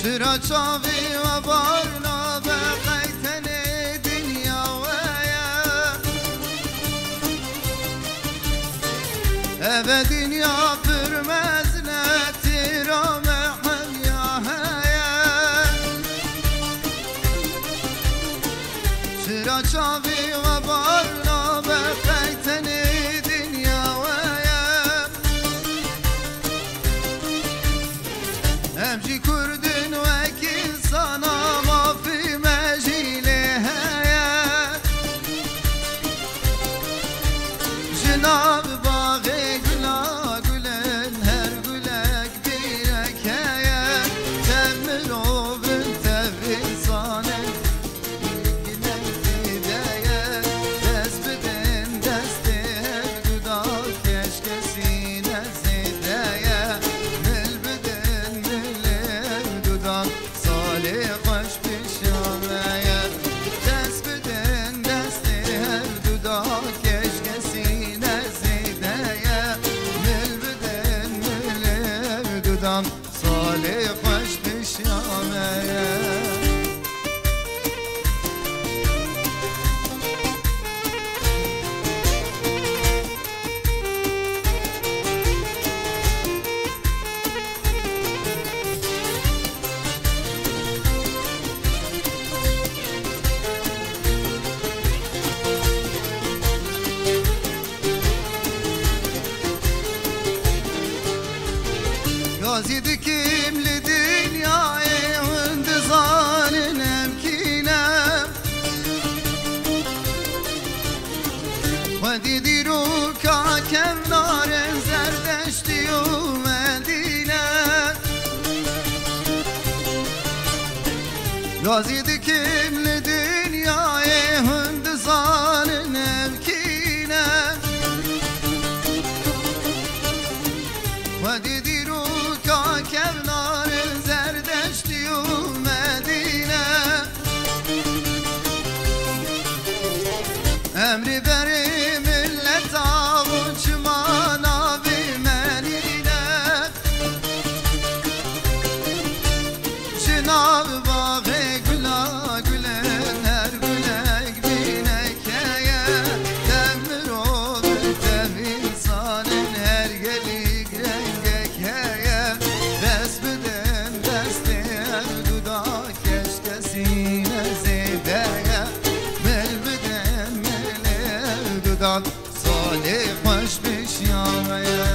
چرا چاوی و بارنا به قیتن دنیا ویا اب دنیا پرمزنتی را محل یا هیا چرا چاوی و بارنا به قیتن دنیا ویا امجی کردن وکیل سانا ما فی مجیله هیا جناب باغی گلا گلن هر گلک بیرک هیا تمر و بنت انسانه گلن دیده دست بدن دست دودا کش کسی نزیده مل بدن مل دودا سالی خوش پیشامه دست بدن دست دودا کش کسی نزیده مل بدن مل دودا سالی خوش پیشامه Gazidi kimli dünyayı hündüzanın emkinem Ve diru ka kevnaren zerdeştiyu Medine Gazidi kimli dünyayı hündüzanın emkinem Ve diru kevnar zerdeşti Medine Emri beri millet avuçman abi menine Cenab-ı bağı güla gülen her gülek binek heye Demir olur dem insanın her gelik rengek heye Dest beden desti duda keşkesine zedeye Mel beden mel duda salih hoş bişyameye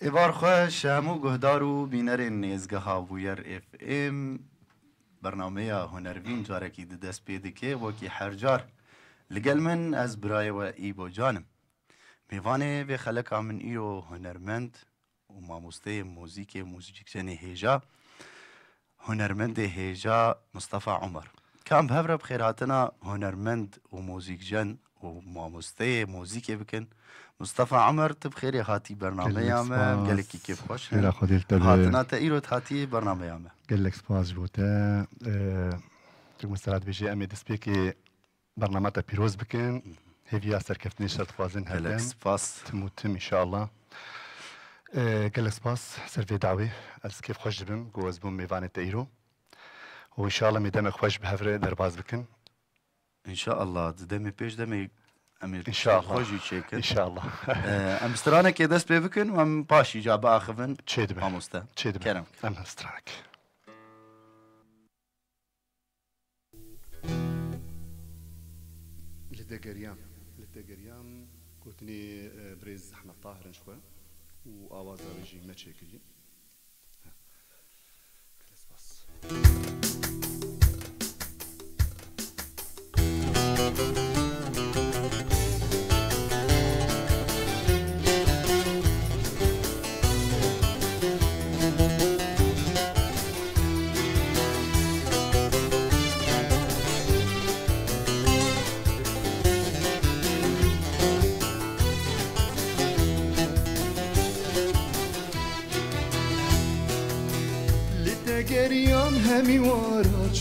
ایوار خوش همو گهدارو بینر نیزگه ها ویر اف ام برنامه هنروین جارکی دست پیده که وکی هر جار لگل من از برای و ای با جانم میوانه و خلق من ایو هنرمند و ماموسته موزیکشن هیجا هنرمند هیجا مصطفى عمر کام بهبره بخیراتنا هنرمند و موزیکجن و ماموسته موزیک بکن مصطفى عمر تبخيري هاتي برنامه ياما قال لك كيف خوش خير اخوتي هاتنا تايرو هاتي برنامه ياما قال لك سباس بوتا تو مستعد بيجي امي دسبيكي برنامه بيروز بكن هيفيا سركفتني شرط فازن هلا سباس تموتم ان شاء الله قال لك سباس سيرفي دعوي الس كيف خوش بم جوز بوم ميفان تايرو وان شاء الله ميدام خوش بهفره درباز بكن ان شاء الله دمي بيش دمي ان شاء الله خوشي تشيكن ان شاء الله ام سترانك دست بيفكن وام باشي جاب اخفن تشيد اموستا تشيد كرم ام سترانك لدقريام قلتني بريز احمد طاهر شوي واواز ريجي ما تشيكلي بس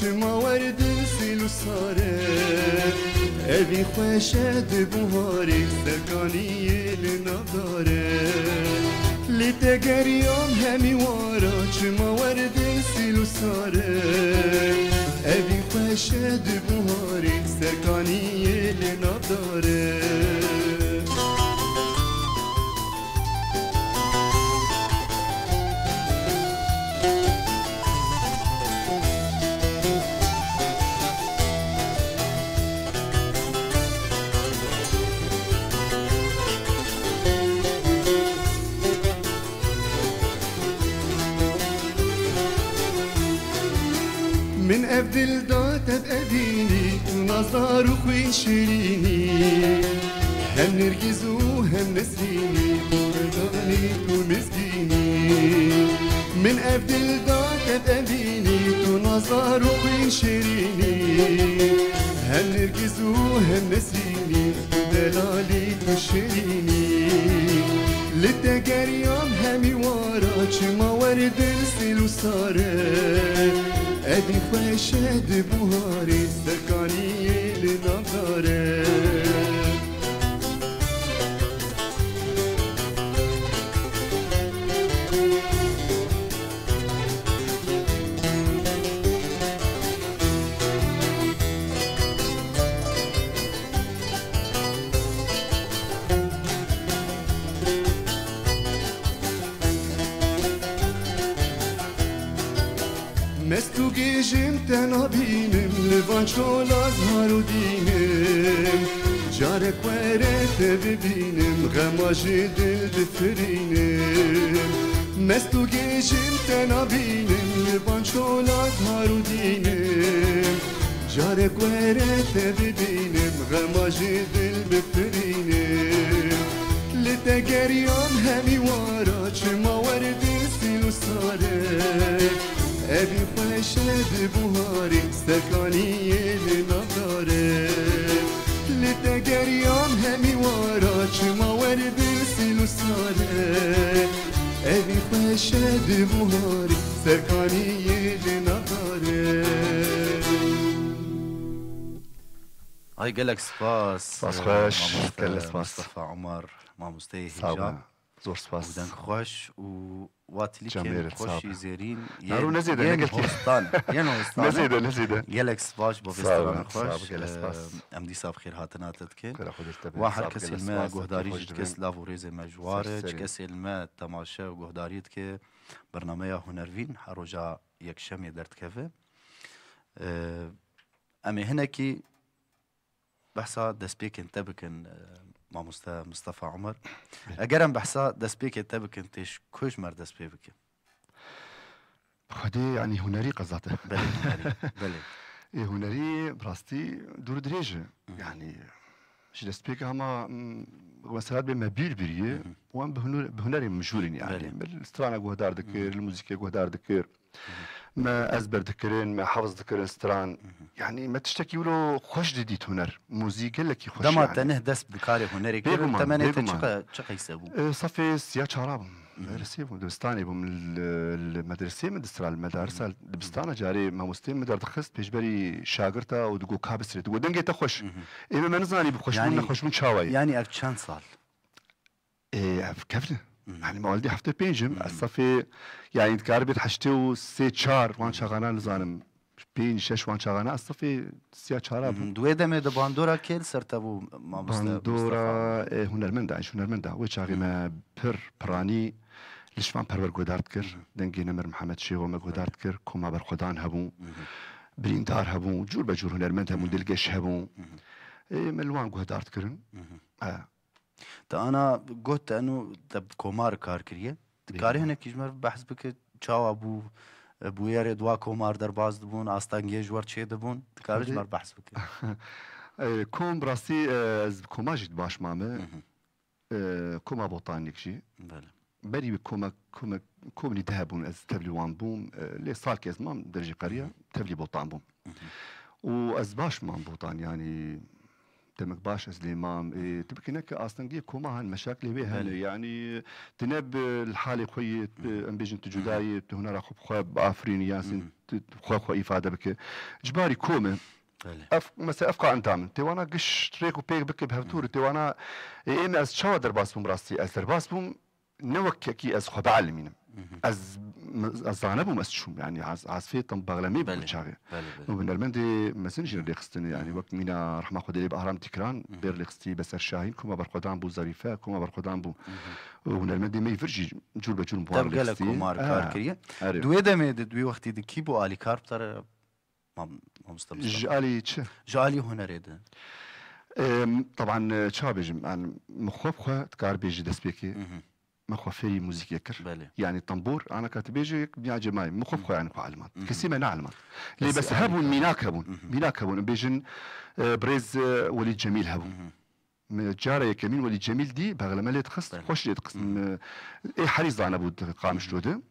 چما ورد سیل و ساره اوی خوشد بوهاری سرکانی لناداره لیت گریام همی وارا چما ورد سیل و ساره اوی خوشد بوهاری سرکانی لناداره من افدل داتت اديني ونظار خوي شيريني هم نرجز وهم نسريني ورداني ومسكيني من افدل داتت اديني ونظار خوي شيريني هم نرجز وهم نسريني دلالي وشيريني للتجار يوم همي ورا چما ورد السيل وصاره ادي خوشد بوهاری سرکانی لناداره مستو گیجم تنها بینم لبان چول از هارو دینم جارک ورت ببینم غماج دل بفرینم مستو گیجم تنها بینم لبان چول از هارو دینم جارک ورت ببینم غماج دل بفرینم لتگریام همی وارا چما ورد سیل و ساره ابي خوشد بوهاري سركاني لناداره لتگریام همی وارا چما ورد سیل و ساره ابي خوشد بوهاري سركاني لناداره هاي قالك سباس سباس خوش كل سباس مصطفى عمر ما مستهي صعبة زور سباس ودنك خوش وواتلي جميل، كان خوشي صعب. زيرين نارو نزيدة، ين نقلت لي. هوستان ين هوستان نزيدة قالك سباش صعبة، بوفيستان خوش صعبة، قالك سباس. ام دي صاب خير هاتنا تتكي كل أخذ التبع واحد كسي الماء قهداري كس لافو ريزي مجوارج سرسري. كسي الماء تماشا وقهداريت كي برنامج هنرفين حروجا يكشم يدرت كيفه امي هناكي بحثا دسبيك انتبكن مع مصطفى عمر اجرم بحثا دسبيك انتبكن تيش كوش مر دسبيك خدي يعني هنري قزاته بلي بلي إيه هنري براستي دور دريجة يعني شي دسبيك هما مسارات بما بير بيريه وان بهنري مشهورين يعني بلي. بالاسترانة قهدار ذكر الموسيقى قهدار ذكر ما أزبر ذكرين ما حافظ ذكرين استران يعني ما تشتكي ولو خوش ديت هنر موسيقى لك خوش دما يعني. تنه دس بكاري هنري كيف بيغمان، تمنيت بيغمان. شقا يسبو صافي سيا شراب مدرسي دبستاني بوم المدرسة مدرسة المدارس دبستانة جاري ما مستين مدار دخست بيجبري شاغرتا ودقو كابسري دقو دنجي تخش إيه ما نزاني بخش يعني- من خوش من شاوي يعني اف كان صال إيه كيف يعني ما والدي حفته بينجم الصافي يعني تقاربت حشتو سي تشار وان شغانا لزانم بين شش وان شغانا الصافي سيا شراب دوی دمه د باندورا کل سرتبو ما باندورا هنرمندا ايش هنرمندا وشاغي ما براني لشفان پرور گودارد کر دنگی نمر محمد شیو ما گودارد کر کما بر خدان هبون بریندار هبون جور بجور هنرمند هبون دلگش هبون ملوان گودارد کرن تا انا قلت انه تب كومار كار كريه تكاري هنا كيجمر بحث بك تشاو ابو بوير دوا كومار در باز دبون استانگي جوار چه دبون تكاري جمر بحث بك كوم براسي از كوما جيت باش مامه كوما بوطانيك شي بله بري كوم اللي ذهبون از تبلي وان بوم لي صار كيز مام درجي قريه تبلي بوطان بوم واز باش مام بوطان يعني تمك باش از الامام تبكي هناك اصلا جيب كوما المشاكل بها يعني تناب الحالي خوي ام بيجن تجداي هنا راخو خواب افرين ياسين خو افاده بك جباري كومه مثلا افقا انتام توانا قش تريكو بيك بك بهفتور توانا ان از شو درباس بوم راستي از درباس بوم نوككي از خو بعلمين از زانبو مسشوم يعني از في طن بغلمي بتشاغي وبنرمندي مسنجر اللي خستني يعني وقت مينا رحمه خدي باهرام تكران بير اللي خستي بس شاهين كما برقدان بو ظريفه كما برقدان بو ونرمندي ما يفرجي جول بجول مبارك تبقى لك كومار كاركريه دوي دمي دوي وقت دي كيبو الي كاربتر ما مستمر جالي جالي هنا ريد طبعا تشابج عن مخوف خو تكار بيجي دسبيكي مخو في موسيقى كر يعني طنبور انا كاتبيجي بيعجب معي مخوف خو يعني خو علمان كسيما نعلم اللي بس هبون ميناك هبون بيجن بريز وليد جميل هبون جارة يكمين وليد جميل دي بغلمالية تخص خوش ليت قسم اي حريص انا بود قامش جوده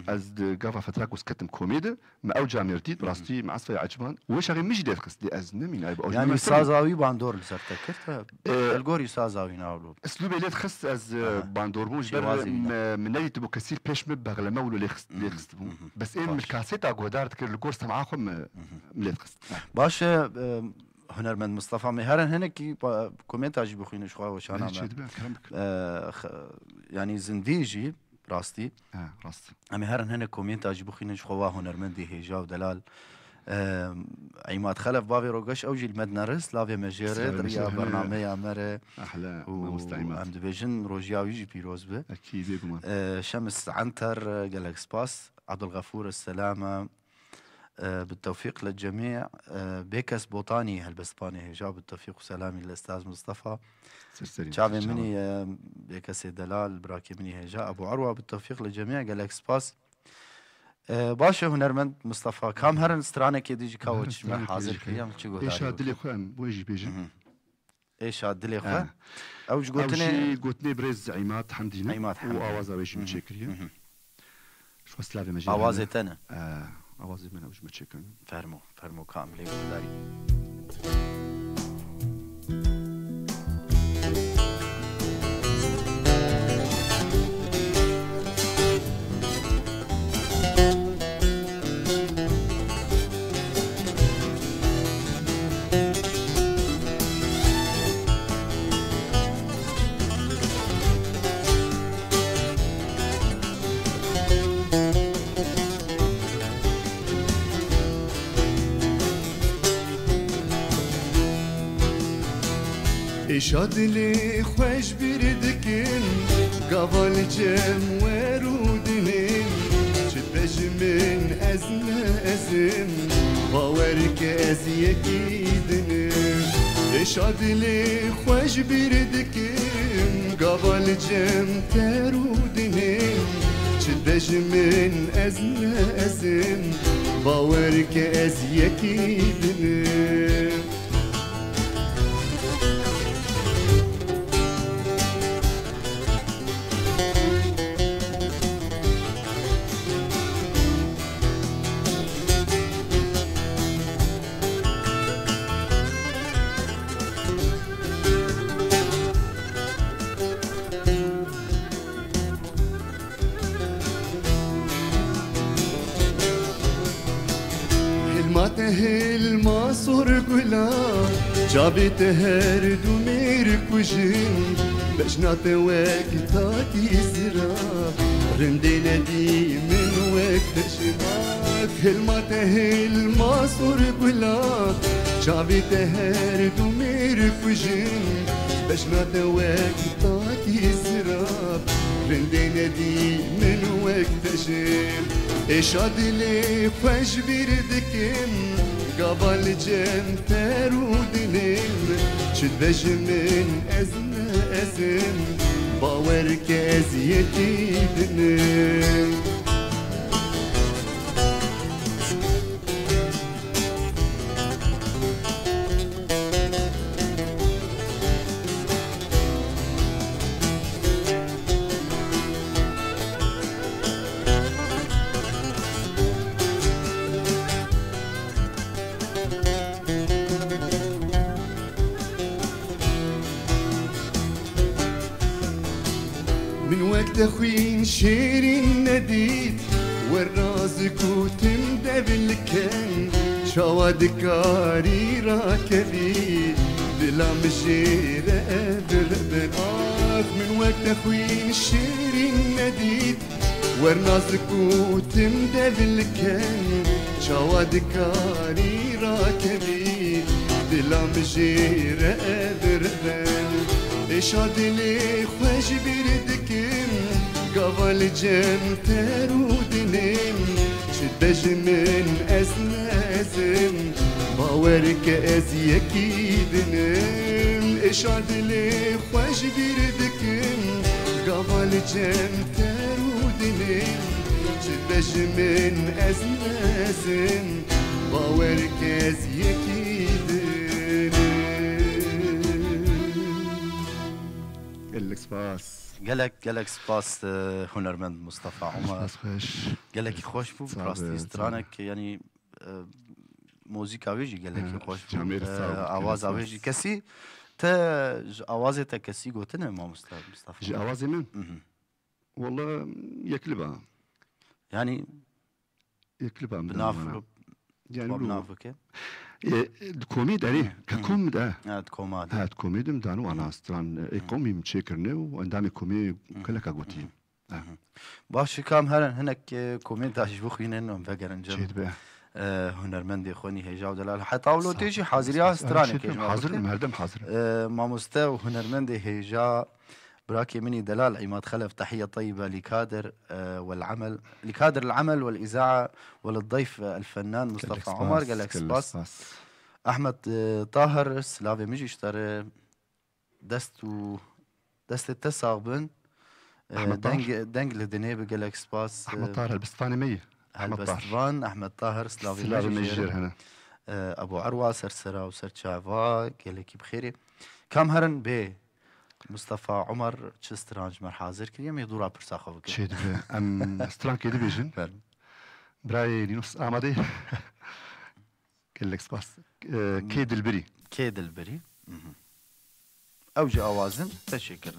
از قافا فتراك وسكتم كوميدي ما اوجع ميرتيت براستي مع صفي عجبان وش غير مش ديت قصدي از نمين اي يعني سازاوي باندور لسرتكرت الجوري سازاوي ناولو اسلوبي ليت خص از باندور موج من نيت بو كثير بيش مبغ لما ولو لي خص بس ان الكاسيت اغودار تكر الكورس معاكم مليت خص باش هنرمند مصطفى مهرن هناك كومنت اجي بخوين شخوا وش انا يعني زنديجي راستي راستي امي هرن هنا كومنت اجي بخوين شخوا هنرمندي هيجا ودلال عماد خلف بافي روغش اوجي المدنرس لافي مجيرد ريا برنامج امره احلى مستعمات ام ديفيجن روجيا يجي بيروز به اكيد يقوم شمس عنتر جالاكس باس عبد الغفور السلامه بالتوفيق للجميع بيكس بوطاني هالبسباني هيجا بالتوفيق وسلامي للاستاذ مصطفى شعبي مني بيكس دلال براكي مني هيجا ابو عروه بالتوفيق للجميع جالاكس باس باشا هنرمند مصطفى كام هرن سترانه كي ديجي كاوتش ما حاضر كيام تشغو ايش هادلي خوام ويجي بيجي ايش هادلي خوام اوج قلتني بريز عماد حمدينا واوازا ويجي متشكريه شو سلافي مجيء اوازي تنا اوازي من اوج متشكر فرمو كامل داري شاد لي خوش بردكن قبل جم ورودنين شبش من أزم باورك أزيكيدنين شاد لي خوش بردكن قبل جم ترودنين شبش من أزم باورك أزيكيدنين هل صور قلا جابت هرد وميرك وجن بجنات وقتاتي زرا رندينا دي من وقت شباك هل صور قلا جابت هرد وميرك وجن بجنات وقتاتي زرا رندينا دي من وقت شن اشاد لي خوش بردكم قبل جم ترودنم شد بج من أزم باورك أزيتيدنم وقت خوين شيرين نديد والرازك وتمدى بالكن شواد كاري راكبي بلا مجيرة بربن من وقت خوين شيرين نديد والرازك وتمدى بالكن شواد كاري راكبي بلا مجيرة بربن اشاد لي خوش بردكم قبل جم ترودنم شدج من أزنازم باورك از يكيدنم اشاد لي خوش بردكم قبل جم ترودنم شدج من أزنازم باورك از يكيدنم قلك سباس قالك سباس هنرمند مصطفى عمر سباس خوش قالك خوش بو براستي سترانك يعني موزيكا ويجي قالك خوش بو آواز ويجي كسي تا آوازتا كسي قوتنا ما مصطفى جي آوازي من والله يكلبها يعني يكلبها بنافلو يعني بنافك كوميد عليه ككوميد هاد كوماد هاد كوميد مدانو انا ستران كومي متشكرني وعندامي كومي كلك اغوتي باش كام هناك كوميد عجبو خوينا انهم فقرن جيد جم به هنرمندي خوني هيجا ودلال حتى اولو تيجي حاضريا سترانك حاضر مهردم حاضر ماموستا وهنرمندي هيجا براكي مني دلال عماد خلف تحية طيبة لكادر والعمل لكادر العمل والإذاعة وللضيف الفنان مصطفى عمر قالك سباس أحمد طاهر سلافي مجي اشترى دست التساغبن دنج لدنيب قالك سباس احمد طاهر البستفاني مي البستفان أحمد طاهر سلافي مجي هنا أبو عروة سرسرة وسرشافا قالك بخيري كام هرن بي مصطفى عمر چه سترانج مر حاضر کریم یه دورا پرسا خواه بکن شيد ام ستران كيدي بيجن براي لينوس آمادي قلك سباس كيد البري كيد البري اوجه اوازن تشكر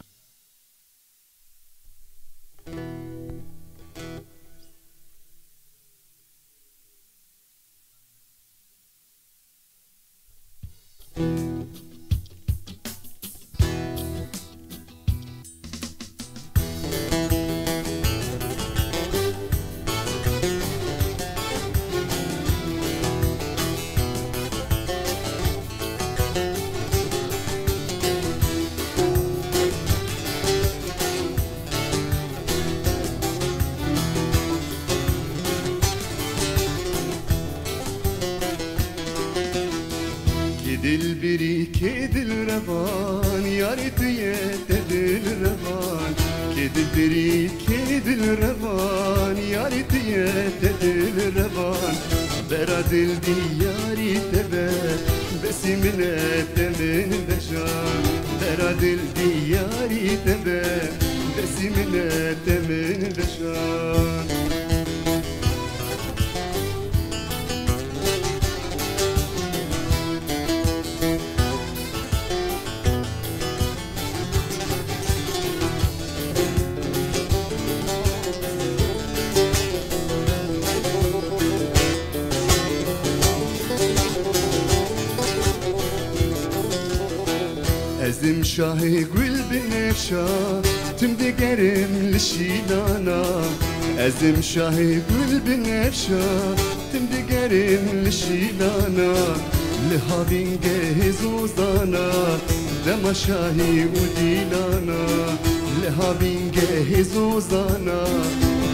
البري كيد الربان يا ريت يتد الربان كيد البري كيد الربان يا ريت يتد الربان براد الديار تبا بس من التمن بشان براد الديار تبا بس من التمن بشان أزم شاهي قول بنفشا تمدي قرم لشيلانا أزم شاهي قول بنفشا تمدي قرم لشيلانا لهابين جهز وزانا دما شاهي وديلانا لهابين جهز وزانا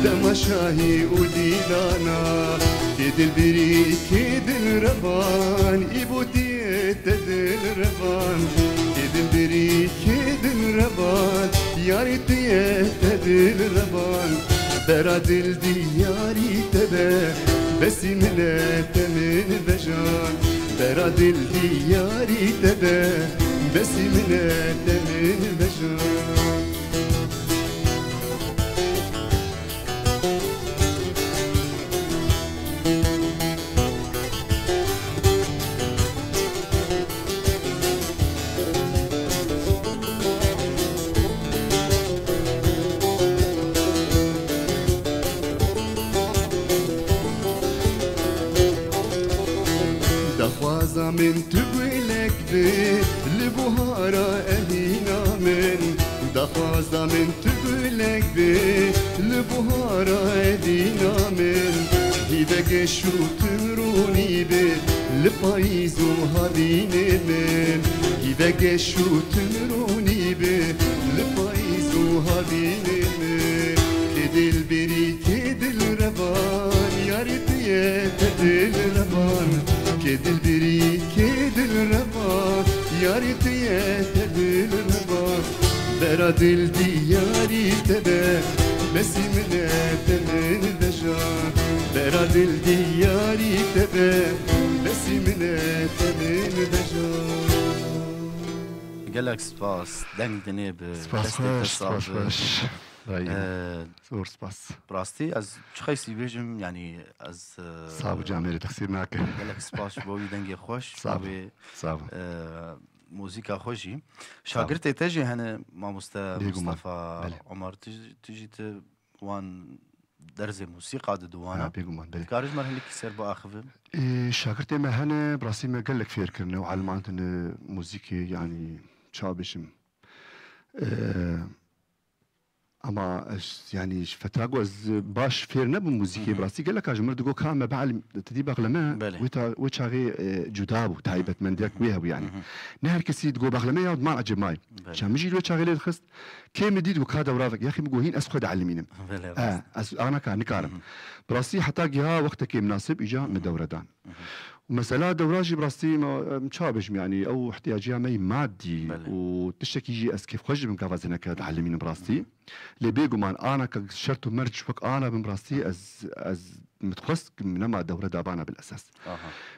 دما شاهي وديلانا كيد البري كيد الربان إبوتي تد الربان البري كيد الربان يا ريت يهتد الربان براد الديار تبا بس من التمن بجان براد الديار تبا بس من التمن بجان من تقولك بي لبهارا أهينا من دخوازا من تقولك بي لبهارا أهينا من هيدك شو تمروني بي لبايزو هاديني من هيدك شو تمروني بي لبايزو هاديني من كدل بري كدل ربان يارتيه كدل ربان كدل بري كدل ربان يارتيه كدل ربان برا دل دياري تبا بس من من بجان برا دل دياري تبا بس من بجان قال لك سباس دنگ دنيب سپاس خوش سپاس خوش زور سپاس براستي از چخيسي بيجم يعني از صعب جامعه تقصير معك قال لك سباس بوي دنگ خوش صعب صعب موسيقى خوشي شاگرد تجي هنا ماموستا بيگو مصطفى بله. عمر تجي وان درز موسيقى دوانا بيگومان بله كارج مر هلك سير باخذ شاگرد ما هنا براسي ما قال لك فير كرنا وعلمانت موسيقى يعني شابشم اما يعني فتاقو از باش فير نبو موسيقى براسي قال لك اجمر دقو كان بعلم تدي بغلما بله. وتشاغي جدابو تايبت من ديك ويها يعني نهر كسي دقو بغلما يا ما عجب ماي بله. شام يجي لو تشاغي لي الخست كيم ديد وكادا ورافق يا اخي مقوهين اسخد علمينم بله انا كان نكارم براسي حتى جها وقتك مناسب اجا مدوردان ومسألة دوراجي براسي مشابش يعني او احتياجها مي مادي بله. وتشتكي يجي اسكيف خرج من كافازنا كتعلمين براسي اللي بيقو مان انا كشرت مرج فك انا من براسي از متخص منما دوره دابانا بالاساس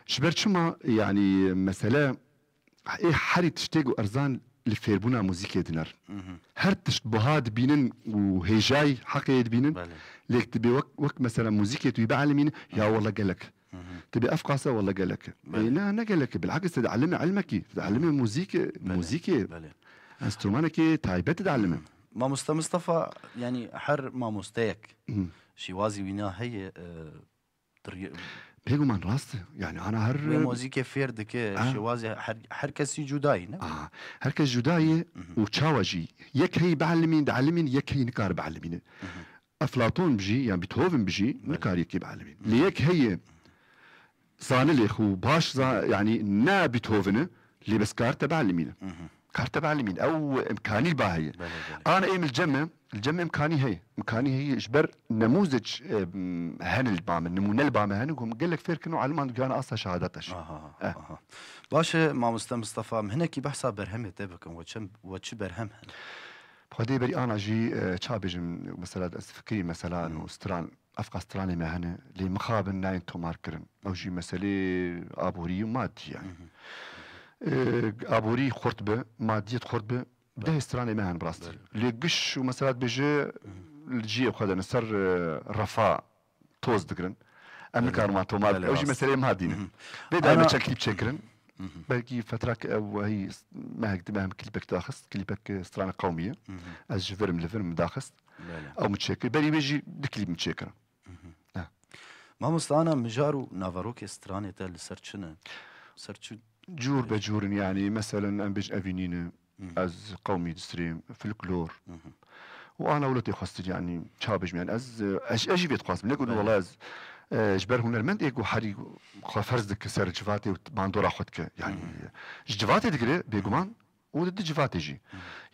شبرت شما يعني مسألة ايه حري تشتيقو ارزان لفيربونا موزيكي دينار هر تشبهات بينن وهيجاي حقيقة بينن ليك تبي وك مثلا موزيكي تبي علمين يا والله قالك تبي افقاسه والله قالك لا انا قالك بالعكس تتعلمي علمك تتعلمي موزيكي انسترومانك تايبت تتعلمي ما مصطفى يعني حر ما مستيك شي وازي وينا هي بيقو من راسته يعني انا هر موزيكا فيردك شي وازي حر كسي جداي هر كس جداي وتشاوجي يك هي بعلمين تعلمين يك هي نكار بعلمين افلاطون بجي يعني بيتهوفن بجي نكار يك بعلمين ليك هي صانليخ وباش يعني نا بيتهوفن اللي بس كارتا بعلمين كارتا بعلمين او امكاني الباهيه انا ايم الجمع امكاني هي اجبر نموذج هن البام النمونه البام هن قال لك فير كانوا علمان كان اصلا شهادتش باش ما مصطفى هنا كي بحسب برهم تبكم وتش برهم بخدي بري انا جي تشابجم مثلا فكري مثلا وستران افقا ستراني ما هنا لي مخابن ناين تو ماركرن او جي مسألة ابوري ومادي يعني ابوري خرطبه ماديه خرطبه بده ستراني ما هن براستي لي قش ومسألة بيجي الجي وخذنا سر رفاء توز دقرن ام كان ما تو مال او جي مسألة مادينه بدا ما كليب تشكرن بلكي فترة وهي ما هكذا كليبك داخس كليبك سترانة قومية از فيرم لفيرم داخس او متشكر بري بيجي دكليب متشكر ما مستانا مجارو نافاروك سترانة تال سرچنه سرچو جور بجور يعني مثلا ام بيج افينين از قومي دستريم فلكلور وانا ولتي خاصتي يعني تشابج يعني از اجي بيت خاص نقول والله از جبر هنرمند ايكو حري فرز دك سر جفاتي وباندورا خدك يعني جفاتي دكري بيغمان ودد جفاتي جي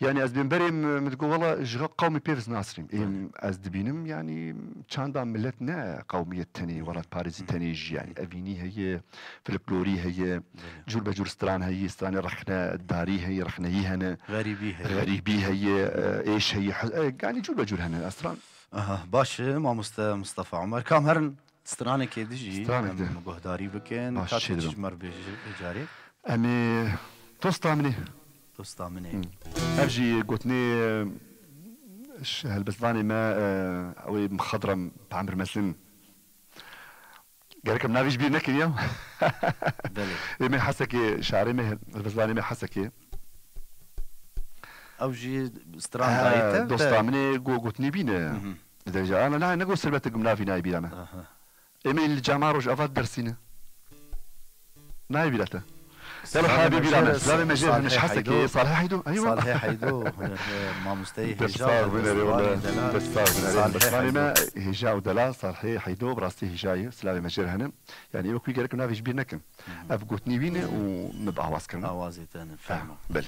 يعني از بنبري متقول والله جغ قومي بيفز ناصرين از دبينم يعني كان ملتنا قوميه تاني ورا باريس تاني جي يعني افيني هي فلكلوري هي جور بجور ستران هي ستران رخنا الداري هي رخنا هي هنا غريبي هي ايش هي يعني جور بجور هنا استران باش ما مصطفى عمر كام هرن سترانه كيدجي مقهداري بكن كاتش مر بجاري امي توستامني ارجي قلتني هالبسلاني ما او مخضرم بعمر مسن قالك منافيش بيه نكن يوم ما حسكي شعري ما البسلاني ما حسكي او جي ستران دايته دوستامني قلتني بينا لدرجة انا لا نقول سلبتك منافي نايبي لما ايمي الجامعة روج افاد درسينا نايبي لتا سلام حبيبي لا سلام مجال مش حسك صالح حيدو ايوه صالح حيدو ما مستوي صار من بس صار من بس ما هجا ودلا صالح حيدو براستي هجاي سلام مجال هنا يعني وكي قالك نافيش بينكم افقوتني بينا ونبقى عواز كنا اوازي تاني فاهمه بل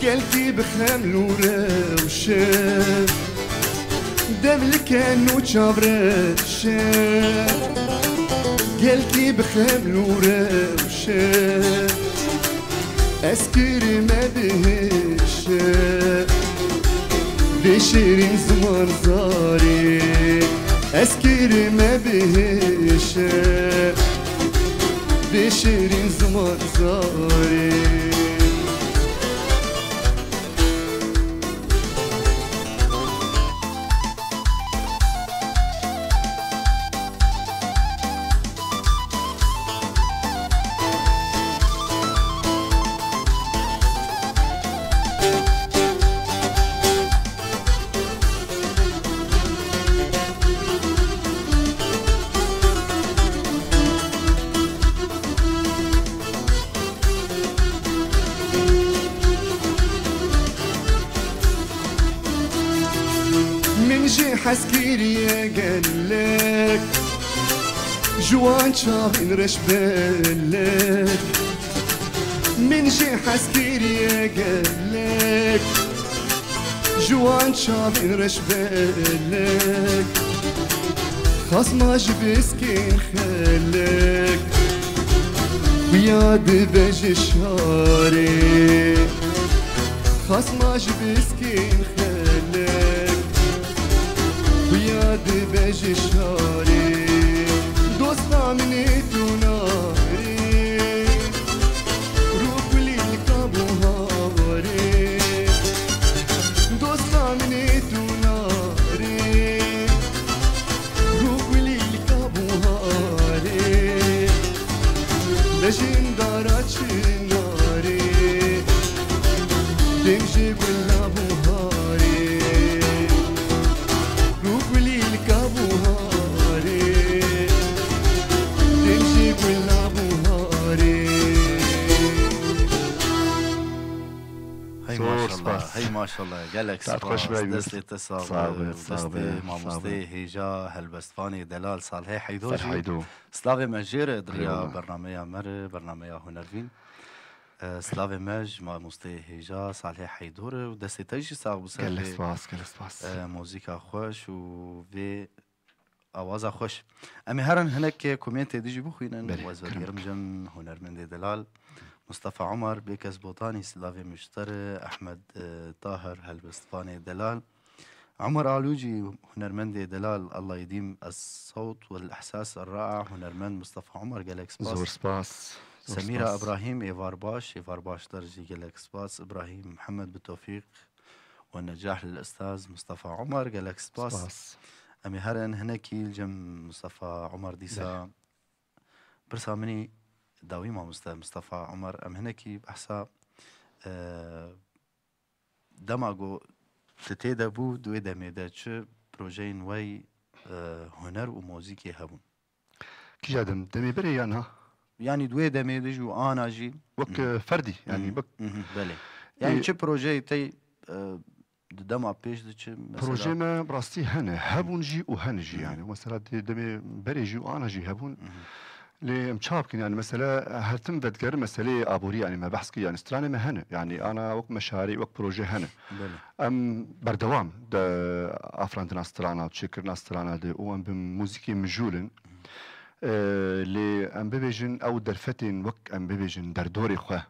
قلبي بخمل وروشة دبل كانو شابرشة قلبي بخمل وروشة أسكر ما بهشة بشيرين زمان زاري أسكر ما بهشة بشيرين زمان زاري حسكيري قالك جوان شاهين رشبالك من جي حسكيري قالك جوان شاهين رشبالك خاص ما جبسكين خالك وياد بجي شاري خاص ما جبسكين خالك وياد بجي شاري دوستا منيت وناري روح لي الكابو هاري دوستا منيت وناري روح لي الكابو هاري لجين دارات ناري تمشي بالابو هاري هي ما شاء الله قالك دستي تصاوب دستي ماموستي هيجا هلبستفاني دلال صالح حيدوجي سلافي مجير دريا برنامج مر برنامج هنرفين سلافي مج ماموستي هيجا صالح حيدور ودستي تيجي صاحب سپاس موزیکا خوش و في آواز خوش امی هرن هناك كومنت ديجي بخوينن وزير جم هنرمند دلال مصطفى عمر بيكس بوطاني سلافي مشتري أحمد طاهر هلبستفاني دلال عمر علوجي هنرمندي دلال، الله يديم الصوت والإحساس الرائع. هنرمند مصطفى عمر قالك زور سباس. سباس. سميرة إبراهيم إيفار باش درجي قالك سباس. إبراهيم محمد بالتوفيق والنجاح للأستاذ مصطفى عمر قالك سباس. أمي هرن هناكي الجم مصطفى عمر ديسا برسا مني داويما مصطفى عمر أم هناكي بحسا دماغو تتيدا بو دوي دميدا چه بروجين وي هنر وموسيقى هبون كي جادم دمي بري يعني يعني دوي دميدا جو انا جي وك فردي يعني بك بله يعني چه بروجي تي دما بيش چه بروجي ما براستي هنا هبون جي وهنجي يعني مثلا دمي بري جي وانا جي هبون لي مشابكين يعني مثلا هتم بتقر مسألة أبوري يعني ما بحث يعني استراني ما هنا يعني أنا وقت مشاريع وقت بروجي هنا بردوام دا أفرانتنا استرانا بشكرنا استرانا دا وأم بموسيقى مجولن لي أم ببيجن أو درفتين وقت أم ببيجن در دوري خواه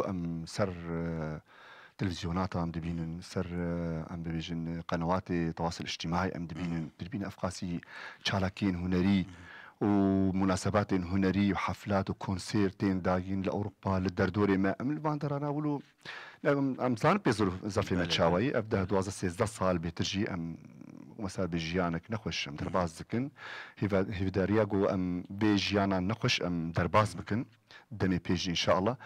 أم سر تلفزيونات أم دبينن سر أم ببيجن قنوات التواصل الاجتماعي أم دبين أفقاسي شالاكين هنري ومناسبات هنرية وحفلات وكونسيرتين داين لأوروبا للدردوري ما أم الفاندرانا ولو أم زان بيزول زرفي متشاوي أبدا دوازة 16 صال بترجي أم مثلا بجيانك نخش أم درباز بكن هيفدارياغو أم بجيانا نخش أم درباز بكن دمي بيجي إن شاء الله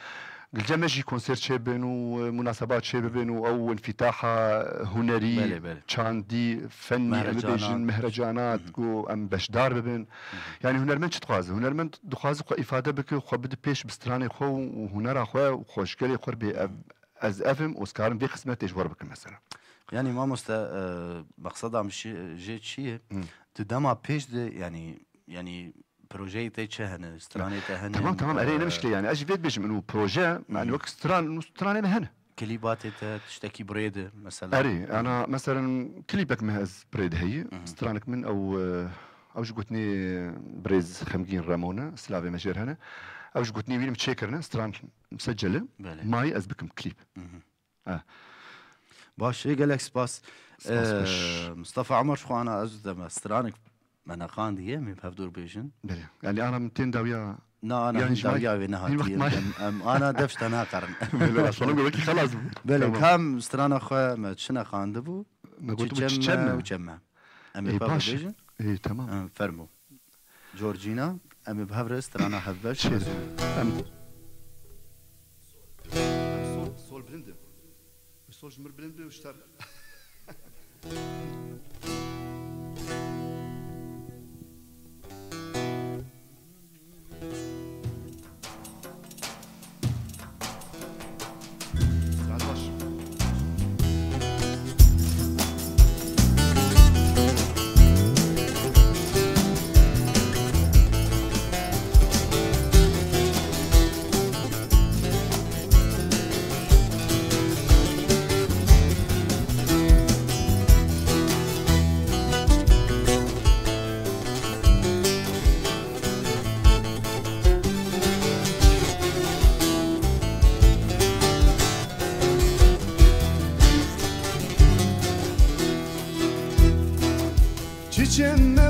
الجمع جي كونسيرت شبن ومناسبات شبن او انفتاحة هنري كان دي فني بيجن مهرجانات ام بشدار ببن يعني هنرمند تقاز هنرمند دخاز خو افاده بك خو بد بيش بستراني خو وهنر خو خوشكلي خور بي از افم اوسكارن بقسمه جوار بك مثلا يعني ما مقصدها مش جيت شيء تدما بيش يعني بروجي تيتشهن استراني تهن تمام علينا مشكله يعني اجي بيت بيجي منو بروجي مع الوقت استراني مهنه كليبات تشتكي بريده مثلا اري انا مثلا كليبك مهز بريد هي استرانك من او جوتني بريز خمجين رامونا سلافي مجير هنا او جوتني ويلم تشيكرنا استران مسجله ماي ازبكم كليب باش قالك سباس مصطفى عمر شو انا ازدم استرانك أنا قاندية من بهفدور بيجن. بلى يعني أنا متين داوية. نا أنا يعني داوية بنهاية. أنا دفشت أنا قرن. بلى أصلاً قلت لك خلاص. بلى كم استرانا خو ما تشنا قاندبو. ما قلت بتشمع وجمع. أمي بهفدور بيجن. إيه تمام. فرمو. جورجينا أمي بهفدور استرانا حبش. سول بلندة. سول جمر بلندة واشتر.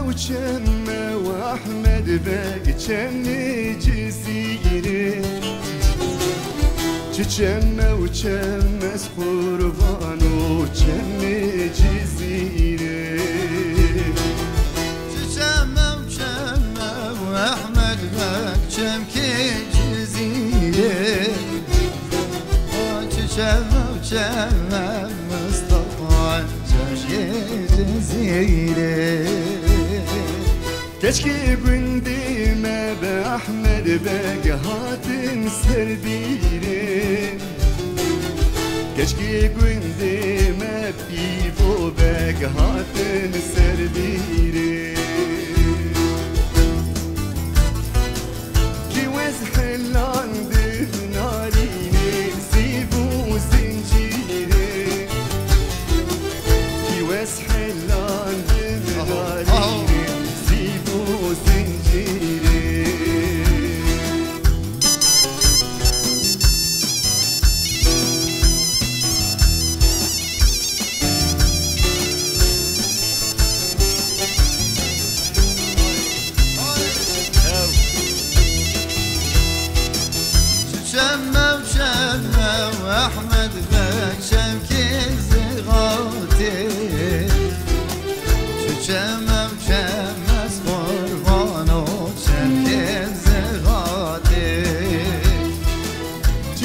وشمة وأحمد باقي تشمي جزيري تشمة وشمة قربان وتشمي جزيري تشمة وأحمد باقي تشمي جزيري تشمة مصطفى تشمي جزيري كشكي قندي ما بأحمد باقي هاتن سربيري كشكي قندي ما بيفو باقي هاتن سربيري كي وزحلان دفناريني سيبو زنجيري كي وزحلان دفناريني احمد بچم که زغاته چم از قربان و چم که زغاته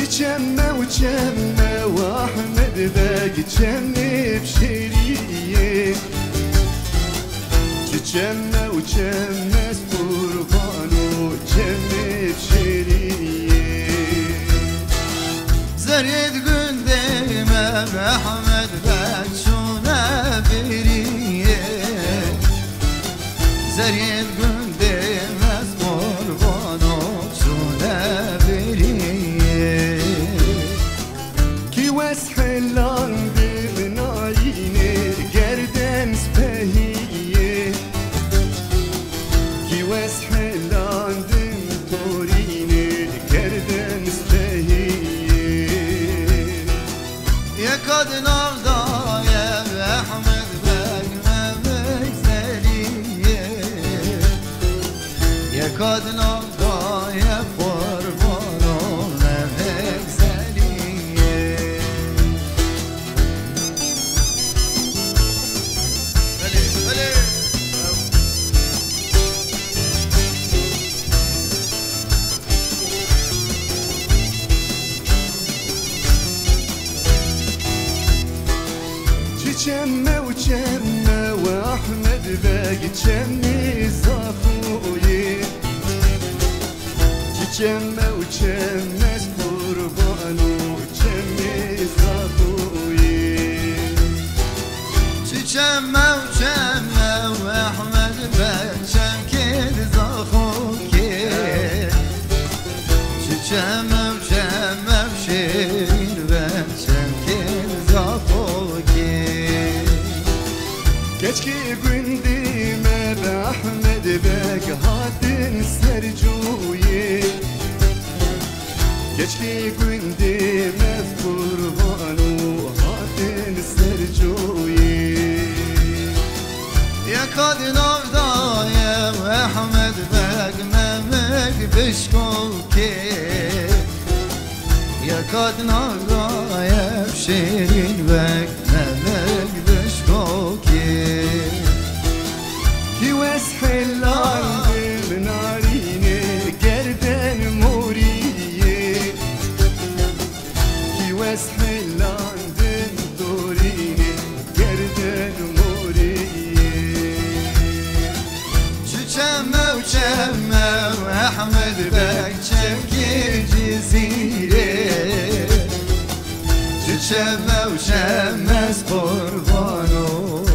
چمه و چمه و احمد بگ چمه بشریه چمه و چمه از قربان و چمه بشریه زرید گندم احمد بچونه بریه زرید گندم از قربان و چونه بریه کی وسحلان بمناینه گردن سپهیه کی وسحلان دم تورینه گردن سپهیه یکاد نازدایه احمد بگمه زلیه یکاد نازدایه قربان و مهک زلیه بله بله چمه و چمه و احمد بگ چمه زاخویه چمه و چمه از قربان و چمه زاخویه چمه و چمه و احمد بچم که زاخوکه چمه و چمه و شیرین بچم که زاخوکه کچکی گندیمه به احمد بگ هاتن سرجویه کچکی گندیمه از قربان و هاتن سرجویه یکاد نازدایه و احمد بگ ممک بشکوکه یکاد نازدایه شیرین بگ ممک بشکوکه کی وسحلان بمنارینه گردن موریه کی وسحلان دم دورینه گردن موریه چمه و چمه و احمد بگ چمکی جزیره چمه و چمه از قربان و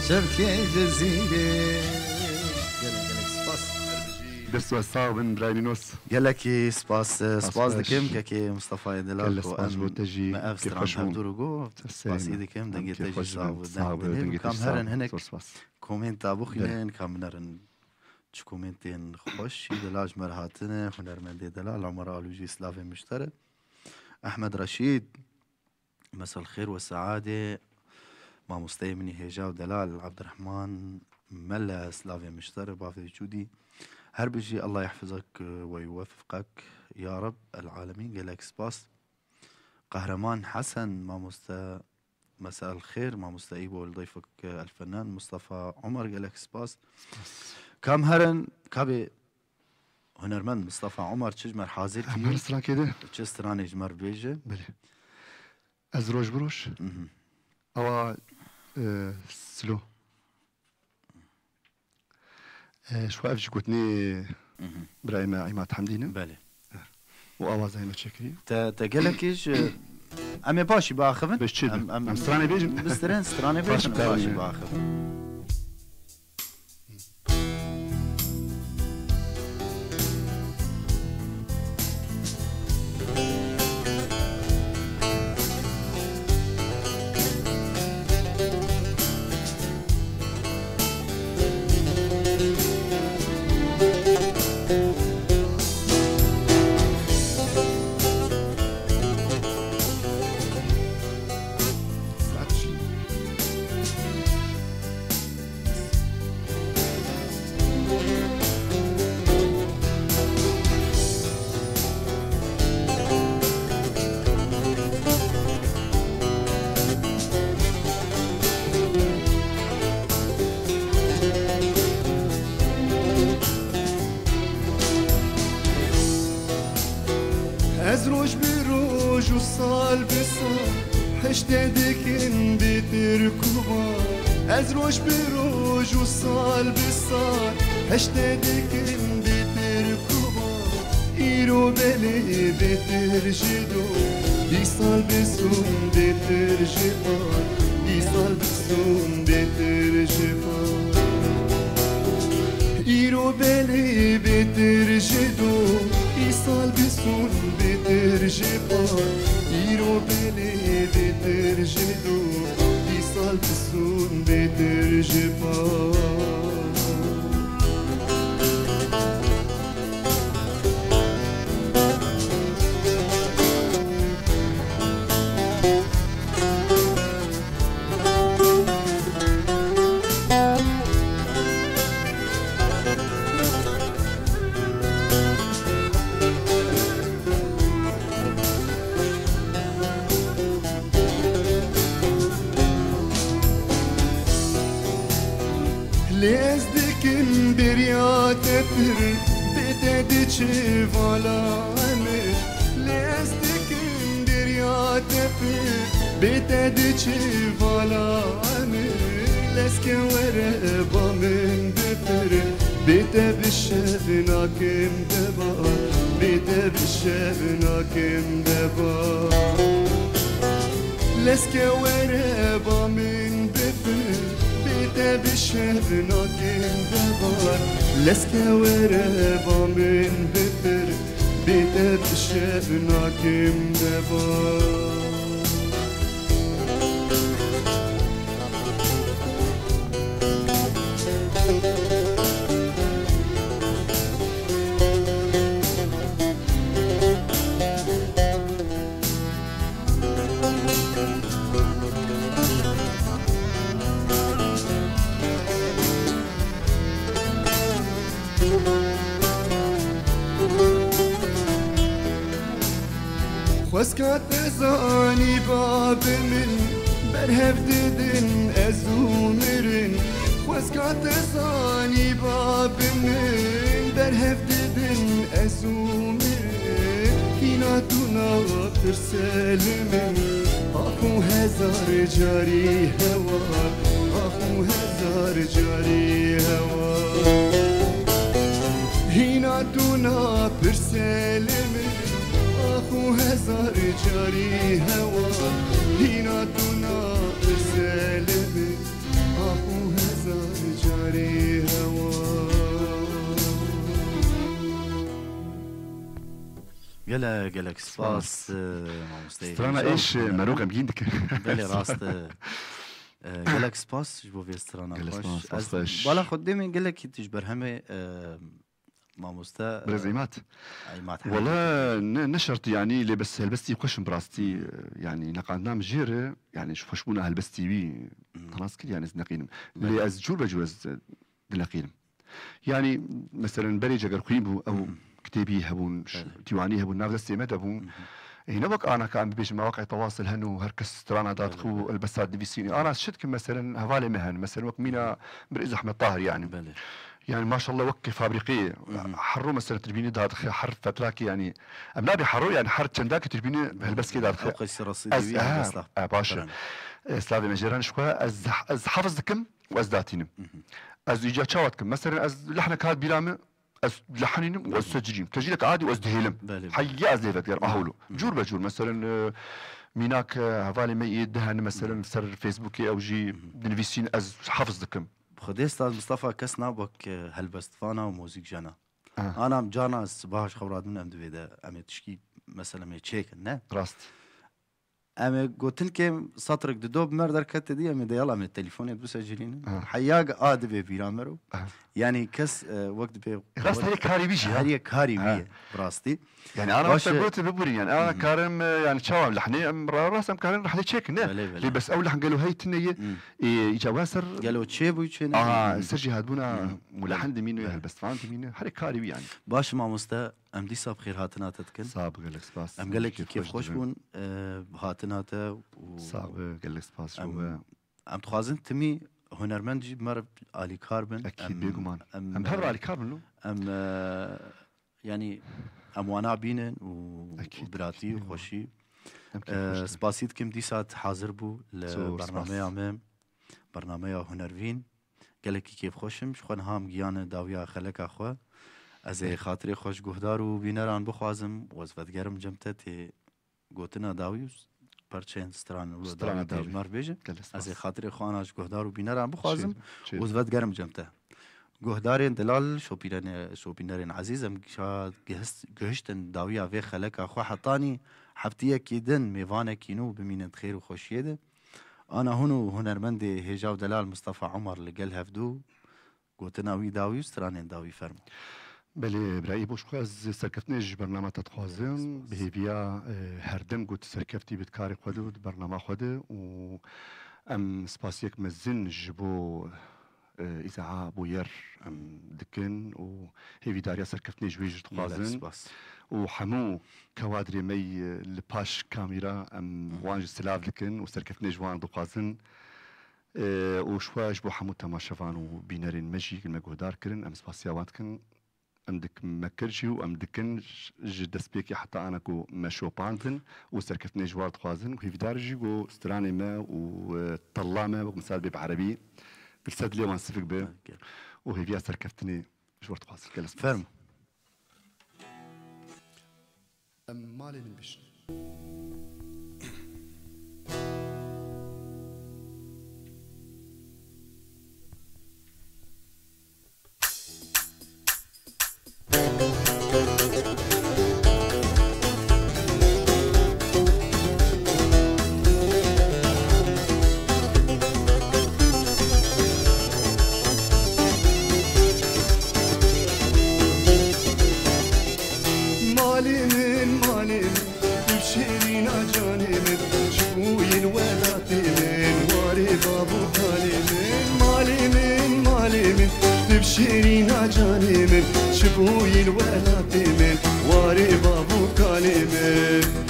چمکی جزیره دست و صابن براينوس يلكي سباس باش. دكيم كي مصطفى دلال كل سباس بو تجي ما كيف افسترام خشون. هدورغو سباس دكيم دنجي تجي صعب دنجي كام هرن هنك سباس كومنت ابو خينين كام نرن تش كومنتين خوش دلاج مرهاتنا هنرمندي دلال عمر الوجي سلافي مشترك احمد رشيد مساء الخير والسعاده مع مستيمني هيجا ودلال عبد الرحمن ملا سلافي مشترك بافي جودي هربجي الله يحفظك ويوفقك يا رب العالمين قالك سباس قهرمان حسن مساء الخير مع مستقيب ولضيفك الفنان مصطفى عمر قالك سباس كام هرن كابي هنرمند مصطفى عمر تشجمر حاضر عمر سرا كده تشستراني جمر بيجي بله از روش بروش او سلو شو افجي قلتني برايم عماد حمدينه بله واوازي متشكرين تقالك ايش امي باشي باخذن باش تشد ام ستراني بيجن ستراني بيجن باشي باخذن سال بسال حشت دکن بیتر کبار از روش بروش و سال بسال حشت دکن بیتر کبار ایرو بلی بیتر جدو دی سال بسون بیتر جبار دی سال بسون بیتر جبار ایرو بلی بیتر جدو دی سال بسون بیتر جبار ایرو بلی بیتر جدو دی سال بسون بیتر جبار لازدكن بريات تر بدأت شفالا عمر لازدكن بريات تر بدأت شفالا عمر لسك ورقبا من بفر بدا بالشفنا كم دبار بدا بالشفنا كم دبار لسك ورقبا من بفر بدا بالشفنا كم دبار لسك ورقبا من بفر بدا بالشفنا كم دبار واسكات زاني باب من برهف ددن ازومرن واسكات زاني باب من برهف ددن ازومرن هنا دونا برسل من اخو هزار جاري هوا اخو هزار جاري هوا هنا دونا برسل من اخو هزار جاري هوا هنا دونا برسلمي اخو هزار جاري هوا قالك سباس ماموستي سترانا ايش مروقه بيندك بلي راست قالك سباس جبو في سترانا خوش بالا خدامي قالك تجبر همي ماموستا برزيمات والله نشرت يعني اللي بس هلبستي قش براستي يعني نقعدنا مجيره يعني شوف شبونا هلبستي بي خلاص كل يعني نقيم اللي از جور بجوز نقيم يعني مثلا بري جگر قيمو او كتابي هبون ديواني هبون نافذ السيمات هبون هنا وقت انا كان بيش مواقع التواصل هنو هركس ترانا دات خو البسات ديفيسيني انا شتك مثلا هفالي مهن مثلا وقت مينا برئيس احمد طاهر يعني يعني ما شاء الله وكي فابريقية حرو مثلا تربيني داد خي حر فتراكي يعني أمنابي حرو يعني حر تشنداك تربيني هالبس كي داد خي قيس رصيدي باشا سلافي مجيران شكوا از حافظ دكم واز داتينم از يجا تشاوتكم مثلا از لحنك هاد بيرامي از لحنينم واز سجريم تجيلك عادي واز دهيلم حيا از ليفت غير اهولو جور بجور مثلا ميناك هفالي مي دهن مثلا سر فيسبوكي او جي دنفيسين از حافظ دكم خدي استاذ مصطفى كسنا بك هلبستفانا وموزيك جانا انا جانا باش خبرات من ام دويدا ام تشكي مثلا مي تشيك نه راست ام قلت لك سطرك ددوب مردر كت دي ام يلا من التليفون بسجلين حياق ادبي بيرامرو يعني كس وقت بي راست هي كاري بيجي هي كاري بي براستي يعني انا قلت ببوري يعني انا كارم يعني تشاوم لحني راسم كارم رح تشيك نه اللي بس اول لحن قالوا هي تنيه يجواسر قالوا تشيبو يشنا سرجي هادونا ملحن دمينو هالبستفان دمينو هري كاري يعني باش ما مستا ام دي صاب خير هاتنا تتكن صاب قال لك سباس ام قال لك كيف خوش بون هاتنا تا صاب قال لك سباس شو ام تخازن تمي هنرمند جيب مر علي كاربن اكيد بيقمان ام بهر علي كاربن لو ام يعني ام وانا بينن وبراتي وخوشي سپاسیت کم دیسات حاضر بو لبرنامه امام برنامه هنرین گلکی کیف خوشم شخون هم گیان داویا خلک اخوا از خاطر خوش گهدار و بینران بخوازم وزفتگرم جمته تی گوتنا داویوس پرچین ستران داوی مر بیجه از خاطر خواناش گهدار و بینران بخوازم وزفتگرم جمته گهدارین دلال شوپینرین عزیزم شاد گهشتن داویا وی خلک اخوا حطانی حفتیه کیدن میوانه کینو بمینند خیر و خوشیه ده أنا هونو هنرمند هجاو دلال مصطفى عمر لقال هفدو قوتنا وي داوي وسترانين داوي فرم بله برای بوش خو از سرکفتنیج برنامه تتخوازم بهیویا هردم قوت سرکفتی بدکاری خودود برنامه خوده و ام سپاسیک مزن جبو إذاعة بوير ام دكن و هيفي داريا سركفتنيج ويج تخوازن وحمو كوادري مي لباش كاميرا ام وانج سلاف لكن وسركفتنيج وان دخوازن وشواج بو حمو تماشفان وبينارين مجي كلمة قهدار كرن ام سباسيا وانتكن ام دك مكرجي وام دكن دسبيكي حتى انا كو مشو باندن وسركفتنيج وان دخوازن وهيفي دارجي و ستراني ما وطلامة ومثال بيب عربي بالسد اليوم انصفك به وهي فيها سركفتني جوار تواصل كلا فهم مالي من بش شيرين جاني من شبوي الولاد من واري بابو كالي من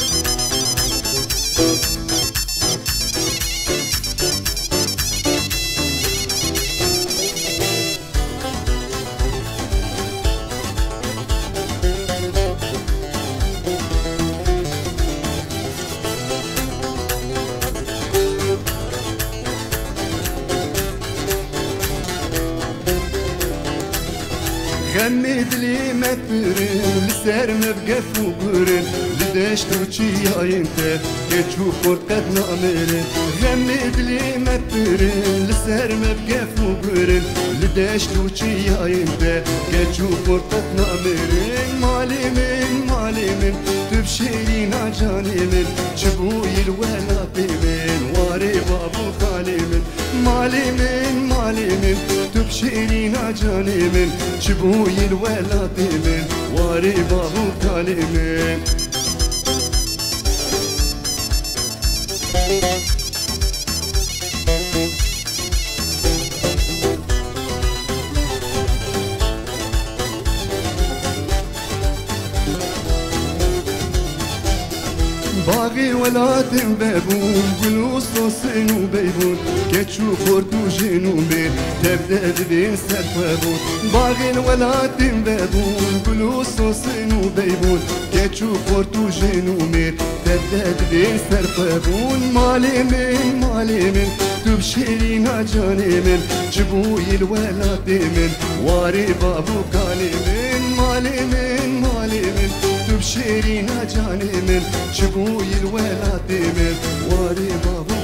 غمد لي مفرن لسر مبقى فوقرن لدشت وشي انت كتشوف فرقد نامرن غمد لي مفرن لسر مبقى فوقرن لدشت وشي انت كتشوف فرقد نامرن مالي من تبشرين عجاني من شبوي الولاد من واري بابو خالي من مالي من تبشرين عجاني من شبوي الولاد من واري بابو خالي من باغي ولاد بابون بلوس صوصين وبيبون كتشو خورتو جنوبين تبدأ بين سرفابون باغي الولاد بابون بلوس صوصين وبيبون كتشو خورتو جنوبين تبدأ بين سرفابون مالي من تبشرين عجاني من جبوي الولاد من واري بابو كالي من مالي من تبشرين عجاني من شبوي الولاد من واري بابو